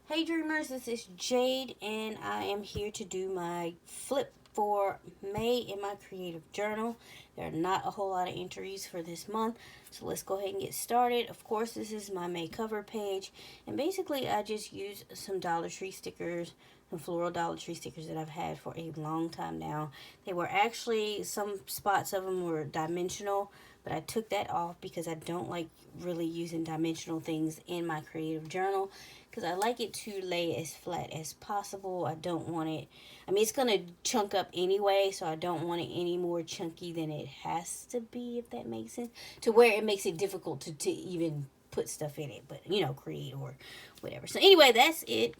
Hey Dreamers, this is Jade, and I am here to do my flip for May in my creative journal. There are not a whole lot of entries for this month, so let's go ahead and get started. Of course, this is my May cover page, and basically I just use some Dollar Tree stickers, some floral Dollar Tree stickers that I've had for a long time now. They were actually, some spots of them were dimensional, but I took that off because I don't like really using dimensional things in my creative journal, because I like it to lay as flat as possible. I don't want it, I mean, it's going to chunk up anyway, so I don't want it any more chunky than it has to be, if that makes sense, to where it makes it difficult to even put stuff in it, but, you know, create or whatever. So anyway, that's it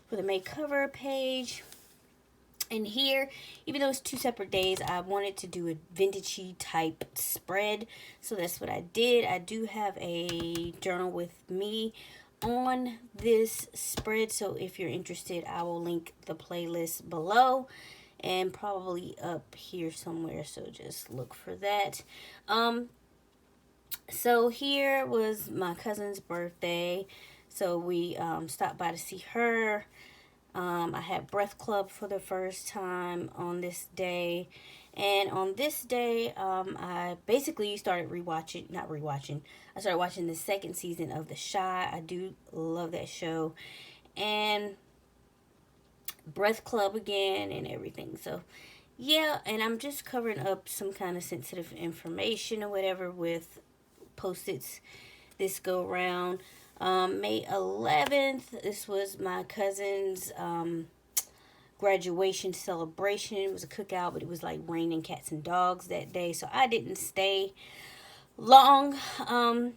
for the May cover page. And here, even though it's 2 separate days, I wanted to do a vintagey type spread, so that's what I did. I do have a journal with me on this spread, so if you're interested, I will link the playlist below and probably up here somewhere, so just look for that. So here was my cousin's birthday, so we stopped by to see her. I had Breath Club for the first time on this day. And on this day, I basically started I started watching the second season of The Shy. I do love that show. And Breath Club again and everything. So, yeah, and I'm just covering up some kind of sensitive information or whatever with Post-its this go round. May 11th, this was my cousin's graduation celebration. It was a cookout, but it was like raining cats and dogs that day, so I didn't stay long. And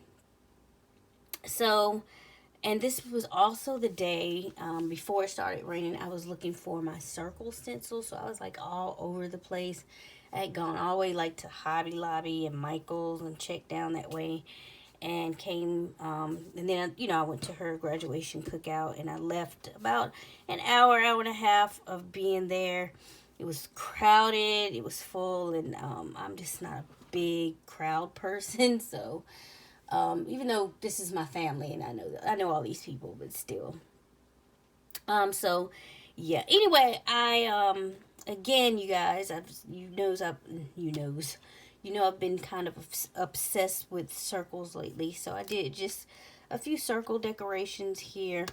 this was also the day before it started raining. I was looking for my circle stencil, so I was like all over the place. I had gone all the way like to Hobby Lobby and Michael's and checked down that way, and came, and then, you know, I went to her graduation cookout, and I left about an hour and a half of being there. It was crowded, it was full, and I'm just not a big crowd person, so even though this is my family and I know all these people, but still. So yeah. Anyway, I again, you guys, I've been kind of obsessed with circles lately, so I did just a few circle decorations here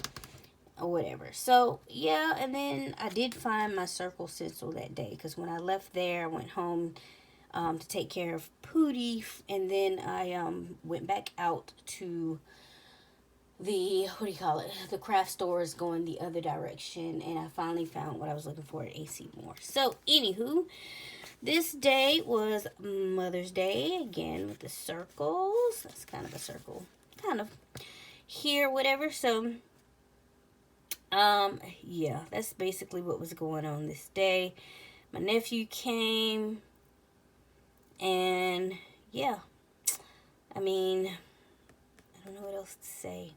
or whatever. So, yeah, and then I did find my circle stencil that day, because when I left there, I went home to take care of Pootie, and then I went back out to the, the craft stores going the other direction, and I finally found what I was looking for at AC Moore. So, anywho, this day was Mother's Day, again with the circles. That's kind of a circle, kind of here, whatever. So, yeah, that's basically what was going on this day. My nephew came, and yeah, I mean, I don't know what else to say,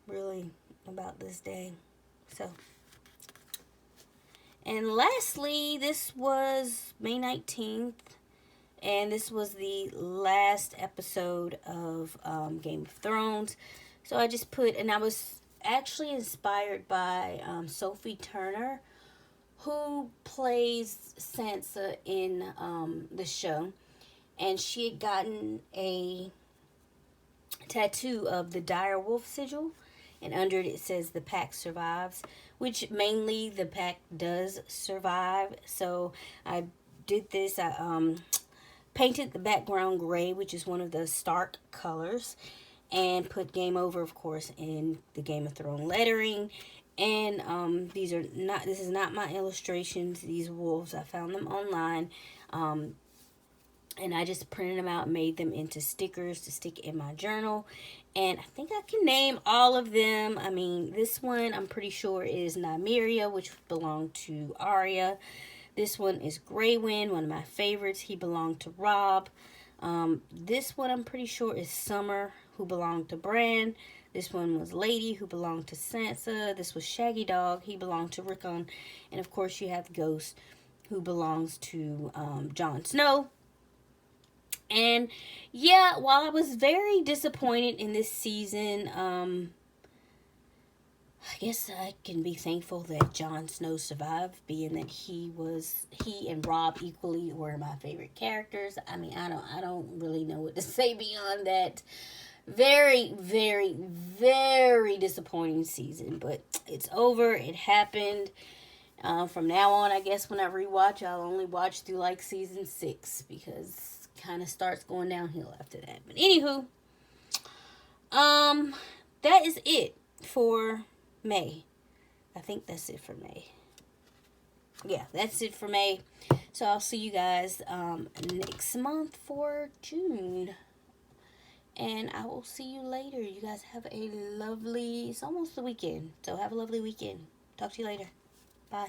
really, about this day. So, and lastly, this was May 19th, and this was the last episode of Game of Thrones. So I just put, and I was actually inspired by Sophie Turner, who plays Sansa in the show, and she had gotten a tattoo of the dire wolf sigil, and under it says the pack survives, which mainly the pack does survive. So I did this. I painted the background gray, which is one of the Stark colors, and put game over, of course, in the Game of Thrones lettering. And this is not my illustrations. These wolves, I found them online. And I just printed them out and made them into stickers to stick in my journal. And I think I can name all of them. I mean, this one I'm pretty sure is Nymeria, which belonged to Arya. This one is Greywind, one of my favorites. He belonged to Robb. This one I'm pretty sure is Summer, who belonged to Bran. This one was Lady, who belonged to Sansa. This was Shaggy Dog. He belonged to Rickon. And of course you have Ghost, who belongs to Jon Snow. And yeah, while I was very disappointed in this season, I guess I can be thankful that Jon Snow survived, being that he and Robb equally were my favorite characters. I mean, I don't really know what to say beyond that. Very, very, very disappointing season, but it's over. It happened. From now on, I guess when I rewatch, I'll only watch through like season 6 because kind of starts going downhill after that. But anywho, um, that is it for May. I think that's it for May. Yeah, that's it for May. So I'll see you guys next month for June. And I will see you later. You guys have a lovely, it's almost the weekend. So have a lovely weekend. Talk to you later. Bye.